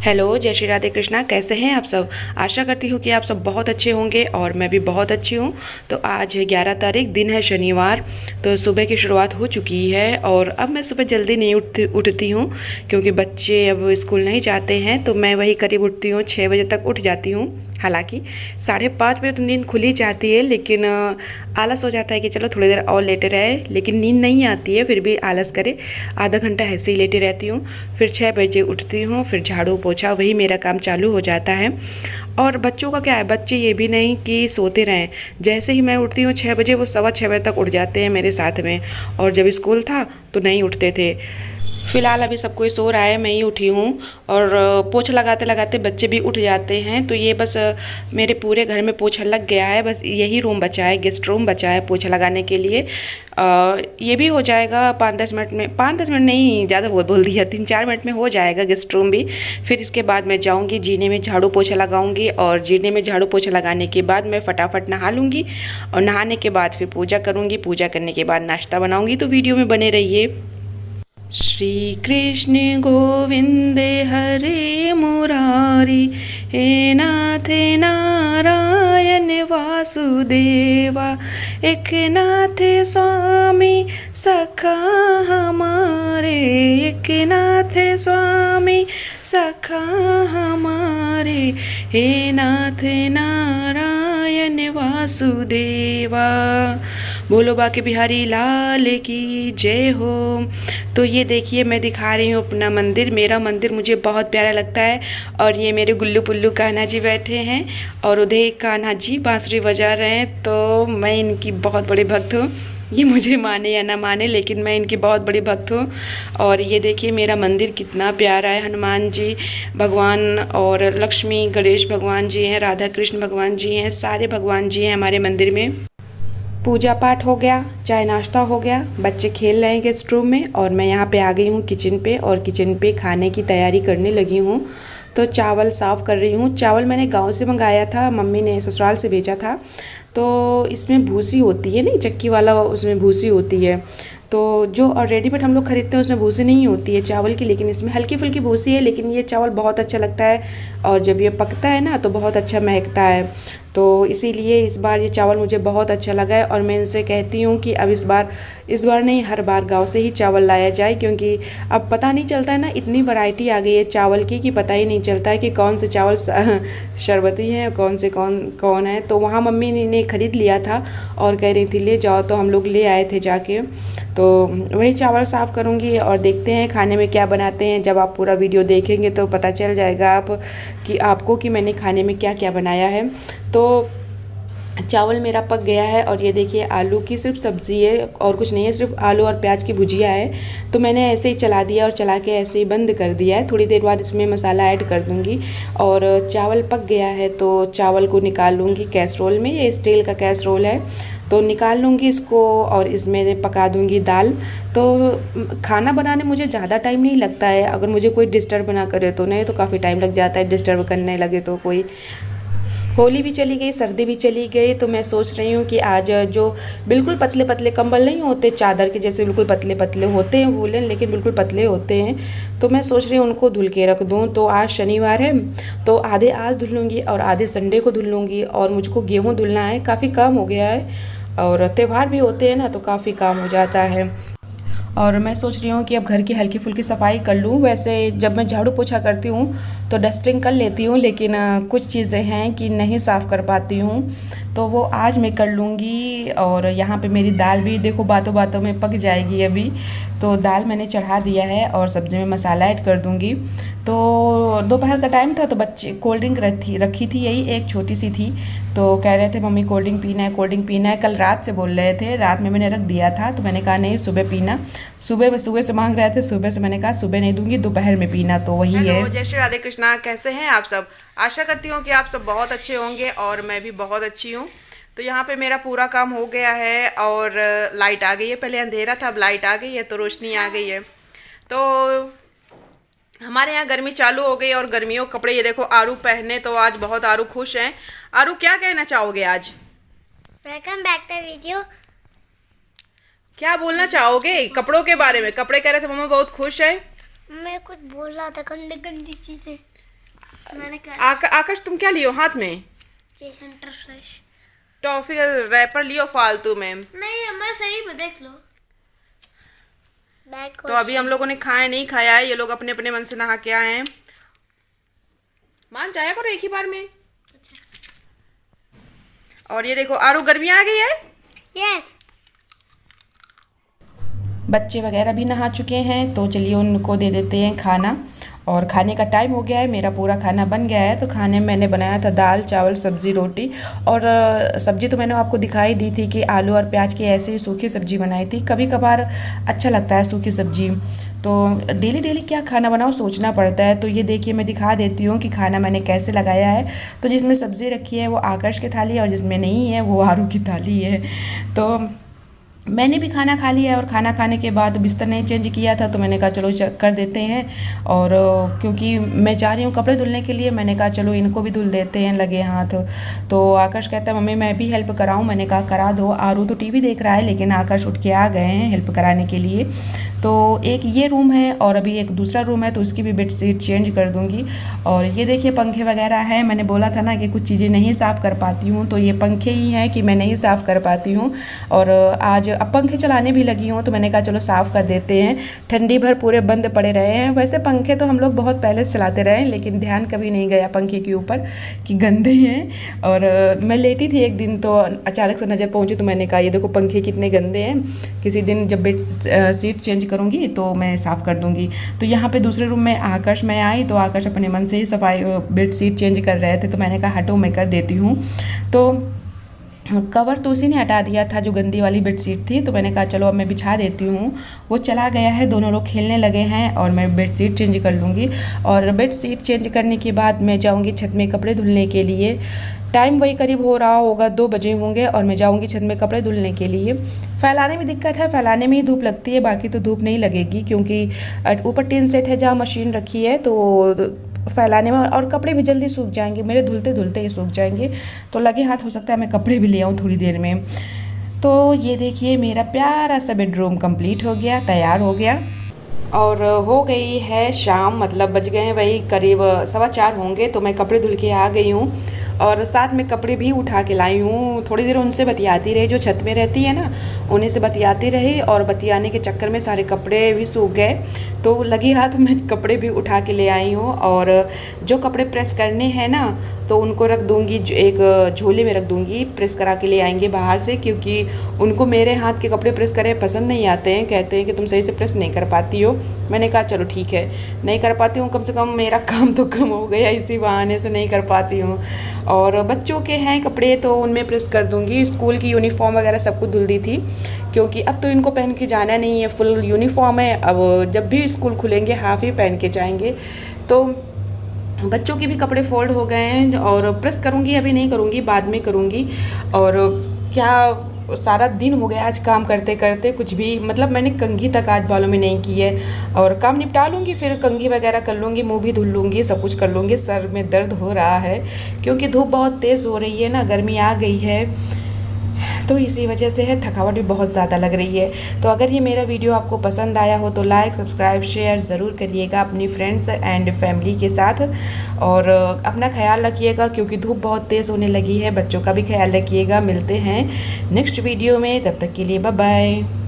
Hello, जय श्री राधे कृष्णा। कैसे हैं आप सब? आशा करती हूँ कि आप सब बहुत अच्छे होंगे और मैं भी बहुत अच्छी हूँ। तो आज है 11 तारीख, दिन है शनिवार। तो सुबह की शुरुआत हो चुकी है और अब मैं सुबह जल्दी नहीं उठती हूँ क्योंकि बच्चे अब स्कूल नहीं जाते हैं। तो मैं वही करीब उठती हूँ, 6 बजे तक उठ जाती हूँ। हालांकि 5:30 बजे तो नींद खुली जाती है, लेकिन आलस हो जाता है कि चलो थोड़ी देर और लेटे रहे, लेकिन नींद नहीं आती है, फिर भी आलस करे आधा घंटा ऐसे ही लेटी रहती हूँ। फिर 6 बजे उठती हूँ, फिर झाड़ू पोछा वही मेरा काम चालू हो जाता है। और बच्चों का क्या है, बच्चे ये भी नहीं कि सोते रहें। जैसे ही मैं उठती हूँ 6 बजे, वो 6:15 बजे तक उठ जाते हैं मेरे साथ में। और जब स्कूल था तो नहीं उठते थे। फ़िलहाल अभी सब कोई सो रहा है, मैं ही उठी हूँ। और पोछा लगाते लगाते बच्चे भी उठ जाते हैं। तो ये बस मेरे पूरे घर में पोछा लग गया है। बस यही रूम बचा है, गेस्ट रूम बचा है पोछा लगाने के लिए। ये भी हो जाएगा 5-10 मिनट में। 5-10 मिनट नहीं, ज़्यादा बोल दिया, 3-4 मिनट में हो जाएगा गेस्ट रूम भी। फिर इसके बाद मैं जाऊँगी जीने में झाड़ू पोछा लगाऊँगी, और जीने में झाड़ू पोछा लगाने के बाद मैं फटाफट नहा लूँगी। और नहाने के बाद फिर पूजा करूँगी। पूजा करने के बाद नाश्ता बनाऊँगी। तो वीडियो में बने रहिए। श्री कृष्ण गोविंद हरे मुरारी, हे नाथ नारायण वासुदेवा, एक नाथ स्वामी सखा हमारे, एक नाथ स्वामी सखा हमारे, हे नाथ नारायण वासुदेवा। बोलो बाके बिहारी लाल की जय हो। तो ये देखिए, मैं दिखा रही हूँ अपना मंदिर। मेरा मंदिर मुझे बहुत प्यारा लगता है। और ये मेरे गुल्लू पुल्लू कान्हा जी बैठे हैं और उधर कान्हा जी बांसुरी बजा रहे हैं। तो मैं इनकी बहुत बड़ी भक्त हूँ। ये मुझे माने या ना माने, लेकिन मैं इनकी बहुत बड़ी भक्त हूँ। और ये देखिए मेरा मंदिर कितना प्यारा है। हनुमान जी भगवान और लक्ष्मी गणेश भगवान जी हैं, राधा कृष्ण भगवान जी हैं, सारे भगवान जी हैं हमारे मंदिर में। पूजा पाठ हो गया, चाय नाश्ता हो गया, बच्चे खेल रहे हैं गेस्ट रूम में, और मैं यहाँ पे आ गई हूँ किचन पे। और किचन पे खाने की तैयारी करने लगी हूँ। तो चावल साफ़ कर रही हूँ। चावल मैंने गांव से मंगाया था, मम्मी ने ससुराल से भेजा था। तो इसमें भूसी होती है, नहीं चक्की वाला, उसमें भूसी होती है। तो जो और रेडीमेड हम लोग खरीदते हैं उसमें भूसी नहीं होती है चावल की, लेकिन इसमें हल्की फुल्की भूसी है। लेकिन ये चावल बहुत अच्छा लगता है, और जब ये पकता है ना तो बहुत अच्छा महकता है। तो इसीलिए इस बार ये चावल मुझे बहुत अच्छा लगा है। और मैं इनसे कहती हूँ कि अब इस बार नहीं, हर बार गांव से ही चावल लाया जाए, क्योंकि अब पता नहीं चलता है ना, इतनी वैरायटी आ गई है चावल की कि पता ही नहीं चलता है कि कौन से चावल शरबती हैं और कौन से कौन है। तो वहाँ मम्मी ने खरीद लिया था और कह रही थी ले जाओ, तो हम लोग ले आए थे जाके। तो वही चावल साफ़ करूँगी और देखते हैं खाने में क्या बनाते हैं। जब आप पूरा वीडियो देखेंगे तो पता चल जाएगा आपको कि मैंने खाने में क्या क्या बनाया है। तो चावल मेरा पक गया है। और ये देखिए आलू की सिर्फ सब्ज़ी है और कुछ नहीं है, सिर्फ आलू और प्याज की भुजिया है। तो मैंने ऐसे ही चला दिया और चला के ऐसे ही बंद कर दिया है। थोड़ी देर बाद इसमें मसाला ऐड कर दूँगी। और चावल पक गया है तो चावल को निकाल लूँगी कैसरोल में। ये स्टील का कैसरोल है, तो निकाल लूँगी इसको और इसमें पका दूँगी दाल। तो खाना बनाने मुझे ज़्यादा टाइम नहीं लगता है, अगर मुझे कोई डिस्टर्ब ना करे तो, नहीं तो काफ़ी टाइम लग जाता है डिस्टर्ब करने लगे तो कोई। होली भी चली गई, सर्दी भी चली गई। तो मैं सोच रही हूँ कि आज जो बिल्कुल पतले पतले कंबल नहीं होते चादर के जैसे, बिल्कुल पतले पतले होते हैं वूलन, लेकिन बिल्कुल पतले होते हैं, तो मैं सोच रही हूँ उनको धुल के रख दूँ। तो आज शनिवार है तो आधे आज धुल लूँगी और आधे संडे को धुल लूँगी। और मुझको गेहूँ धुलना है, काफ़ी काम हो गया है, और त्यौहार भी होते हैं ना तो काफ़ी काम हो जाता है। और मैं सोच रही हूँ कि अब घर की हल्की फुल्की सफाई कर लूँ। वैसे जब मैं झाड़ू पोछा करती हूँ तो डस्टिंग कर लेती हूँ, लेकिन कुछ चीज़ें हैं कि नहीं साफ़ कर पाती हूँ, तो वो आज मैं कर लूँगी। और यहाँ पे मेरी दाल भी देखो बातों बातों में पक जाएगी अभी। तो दाल मैंने चढ़ा दिया है और सब्ज़ी में मसाला ऐड कर दूँगी। तो दोपहर का टाइम था तो बच्चे कोल्ड ड्रिंक रखी थी, यही एक छोटी सी थी। तो कह रहे थे मम्मी कोल्ड ड्रिंक पीना है, कोल्ड ड्रिंक पीना है। कल रात से बोल रहे थे, रात में मैंने रख दिया था, तो मैंने कहा नहीं सुबह पीना। सुबह से मांग रहे थे, सुबह से मैंने कहा सुबह नहीं दूंगी, दोपहर में पीना। तो वही है। जय श्री राधे कृष्णा। कैसे हैं आप सब? आशा करती हूँ कि आप सब बहुत अच्छे होंगे और मैं भी बहुत अच्छी हूँ। तो यहाँ पे मेरा पूरा काम हो गया है और लाइट आ गई है। पहले अंधेरा था, अब लाइट आ गई है तो रोशनी आ गई है। तो हमारे यहाँ गर्मी चालू हो गई और गर्मियों कपड़े ये देखो आरू पहने, तो आज बहुत आरू खुश हैं। आरू क्या कहना चाहोगे आज? Welcome back to video. क्या बोलना चाहोगे कपड़ों के बारे में? कपड़े कह रहे थे मम्मा बहुत खुश है। मैं कुछ बोल रहा था, गंदी गंदी चीजें। मैंने आकाश तुम क्या लियो हाथ में? ये सेंटर फ्रेश टॉफी का रैपर लियो फालतू में। नहीं, मैं सही में देख लो। बैग तो अभी हम लोगों ने खाया नहीं खाया है, ये लोग अपने अपने मन से नहा के आए हैं। मान जाया करो एक ही बार में। और ये देखो आरू गर्मियाँ आ गई है। यस। बच्चे वगैरह भी नहा चुके हैं, तो चलिए उनको दे देते हैं खाना। और खाने का टाइम हो गया है, मेरा पूरा खाना बन गया है। तो खाने में मैंने बनाया था दाल चावल सब्ज़ी रोटी। और सब्ज़ी तो मैंने आपको दिखाई दी थी कि आलू और प्याज की ऐसे ही सूखी सब्ज़ी बनाई थी। कभी कभार अच्छा लगता है सूखी सब्ज़ी, तो डेली डेली क्या खाना बनाओ सोचना पड़ता है। तो ये देखिए मैं दिखा देती हूँ कि खाना मैंने कैसे लगाया है। तो जिसमें सब्ज़ी रखी है वो आकाश की थाली है, और जिसमें नहीं है वो आरू की थाली है। तो मैंने भी खाना खा लिया, और खाना खाने के बाद बिस्तर नहीं चेंज किया था, तो मैंने कहा चलो कर देते हैं। और क्योंकि मैं जा रही हूँ कपड़े धुलने के लिए, मैंने कहा चलो इनको भी धुल देते हैं लगे हाथ। तो आकाश कहता है मम्मी मैं भी हेल्प कराऊँ, मैंने कहा करा दो। आरू तो टीवी देख रहा है, लेकिन आकाश उठ के आ गए हैं हेल्प कराने के लिए। तो एक ये रूम है और अभी एक दूसरा रूम है, तो उसकी भी बेडशीट चेंज कर दूँगी। और ये देखिए पंखे वगैरह हैं, मैंने बोला था ना कि कुछ चीज़ें नहीं साफ़ कर पाती हूँ, तो ये पंखे ही हैं कि मैं नहीं साफ़ कर पाती हूँ। और आज अब पंखे चलाने भी लगी हूँ, तो मैंने कहा चलो साफ़ कर देते हैं। ठंडी भर पूरे बंद पड़े रहे हैं। वैसे पंखे तो हम लोग बहुत पहले से चलाते रहे हैं, लेकिन ध्यान कभी नहीं गया पंखे के ऊपर कि गंदे हैं। और मैं लेटी थी एक दिन, तो अचानक से नज़र पहुँची, तो मैंने कहा ये देखो पंखे कितने गंदे हैं, किसी दिन जब बेड शीट चेंज करूँगी तो मैं साफ़ कर दूँगी। तो यहाँ पे दूसरे रूम में आकाश मैं आई, तो आकाश अपने मन से ही सफाई बेड शीट चेंज कर रहे थे, तो मैंने कहा हटो मैं कर देती हूँ। तो कवर तो उसी ने हटा दिया था जो गंदी वाली बेडशीट थी, तो मैंने कहा चलो अब मैं बिछा देती हूँ। वो चला गया है, दोनों लोग खेलने लगे हैं, और मैं बेडशीट चेंज कर लूँगी। और बेडशीट चेंज करने के बाद मैं जाऊँगी छत में कपड़े धुलने के लिए। टाइम वही करीब हो रहा होगा 2 बजे होंगे, और मैं जाऊँगी छत में कपड़े धुलने के लिए। फैलाने में दिक्कत है, फैलाने में ही धूप लगती है, बाकी तो धूप नहीं लगेगी, क्योंकि ऊपर टीन सेट है जहाँ मशीन रखी है, तो फैलाने में और कपड़े भी जल्दी सूख जाएंगे, मेरे धुलते धुलते ही सूख जाएंगे। तो लगे हाथ हो सकता है मैं कपड़े भी ले आऊँ थोड़ी देर में। तो ये देखिए मेरा प्यारा सा बेडरूम कंप्लीट हो गया, तैयार हो गया। और हो गई है शाम, मतलब बज गए हैं वही करीब 4:15 होंगे, तो मैं कपड़े धुल के आ गई हूँ। और साथ में कपड़े भी उठा के लाई हूँ। थोड़ी देर उनसे बतियाती रही, जो छत में रहती है ना, उन्हीं से बतियाती रही, और बतियाने के चक्कर में सारे कपड़े भी सूख गए। तो लगी हाथ में कपड़े भी उठा के ले आई हूँ। और जो कपड़े प्रेस करने हैं ना, तो उनको रख दूँगी, एक झोले में रख दूँगी, प्रेस करा के ले आएंगे बाहर से, क्योंकि उनको मेरे हाथ के कपड़े प्रेस करे पसंद नहीं आते हैं। कहते हैं कि तुम सही से प्रेस नहीं कर पाती हो। मैंने कहा चलो ठीक है, नहीं कर पाती हूँ, कम से कम मेरा काम तो कम हो गया, इसी बहाने से नहीं कर पाती हूँ। और बच्चों के हैं कपड़े तो उनमें प्रेस कर दूँगी। स्कूल की यूनिफॉर्म वगैरह सब कुछ धुल दी थी, क्योंकि अब तो इनको पहन के जाना नहीं है, फुल यूनिफॉर्म है। अब जब भी स्कूल खुलेंगे हाफ ही पहन के जाएंगे। तो बच्चों के भी कपड़े फोल्ड हो गए हैं, और प्रेस करूँगी, अभी नहीं करूँगी, बाद में करूँगी। और क्या सारा दिन हो गया आज काम करते करते, कुछ भी मतलब मैंने कंघी तक आज बालों में नहीं की है। और काम निपटा लूँगी, फिर कंघी वगैरह कर लूँगी, मुंह भी धुल लूँगी, सब कुछ कर लूँगी। सर में दर्द हो रहा है, क्योंकि धूप बहुत तेज़ हो रही है ना, गर्मी आ गई है, तो इसी वजह से है, थकावट भी बहुत ज़्यादा लग रही है। तो अगर ये मेरा वीडियो आपको पसंद आया हो तो लाइक सब्सक्राइब शेयर ज़रूर करिएगा अपनी फ्रेंड्स एंड फैमिली के साथ। और अपना ख्याल रखिएगा, क्योंकि धूप बहुत तेज़ होने लगी है। बच्चों का भी ख्याल रखिएगा। मिलते हैं नेक्स्ट वीडियो में, तब तक के लिए बाय बाय।